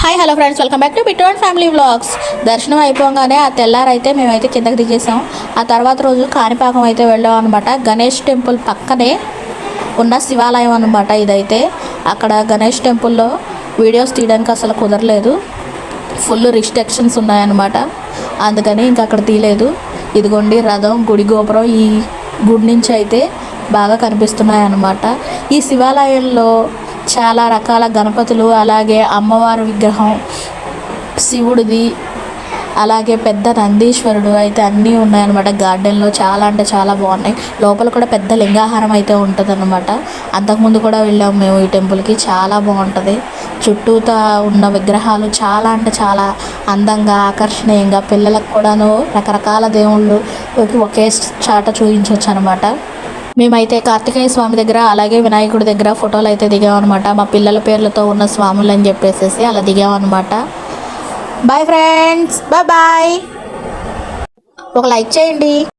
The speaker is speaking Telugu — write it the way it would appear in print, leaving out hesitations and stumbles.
Hi hello friends, welcome back to Bittu and family vlogs. దర్శనం అయిపోగానే ఆ తెల్లారైతే మేమైతే కిందకి దిగేసాం. ఆ తర్వాత రోజు కాణిపాకం అయితే వెళ్ళాం అనమాట. గణేష్ టెంపుల్ పక్కనే ఉన్న శివాలయం అనమాట ఇదైతే. అక్కడ గణేష్ టెంపుల్లో వీడియోస్ తీయడానికి అసలు కుదరలేదు, ఫుల్ రిస్ట్రిక్షన్స్ ఉన్నాయన్నమాట. అందుకని ఇంకా అక్కడ తీయలేదు. ఇదిగోండి రథం, గుడి గోపురం ఈ గుడి నుంచి అయితే బాగా కనిపిస్తున్నాయి అన్నమాట. ఈ శివాలయంలో చాలా రకాల గణపతులు, అలాగే అమ్మవారి విగ్రహం, శివుడిది, అలాగే పెద్ద నందీశ్వరుడు అయితే అన్నీ ఉన్నాయన్నమాట. గార్డెన్లో చాలా అంటే చాలా బాగున్నాయి. లోపల కూడా పెద్ద లింగాహారం అయితే ఉంటుంది అన్నమాట. అంతకుముందు కూడా వెళ్ళాము మేము ఈ టెంపుల్కి, చాలా బాగుంటుంది. చుట్టూతా ఉన్న విగ్రహాలు చాలా అంటే చాలా అందంగా ఆకర్షణీయంగా, పిల్లలకు కూడాను రకరకాల దేవుళ్ళు ఒకే చాట చూపించవచ్చు అనమాట. మేమైతే కార్తికేయ స్వామి దగ్గర, అలాగే వినాయకుడి దగ్గర ఫోటోలు అయితే దిగామన్నమాట. మా పిల్లల పేర్లతో ఉన్న స్వాములు అని చెప్పేసి అలా దిగామన్నమాట. Bye friends, bye bye. ఒక లైక్ చేయండి.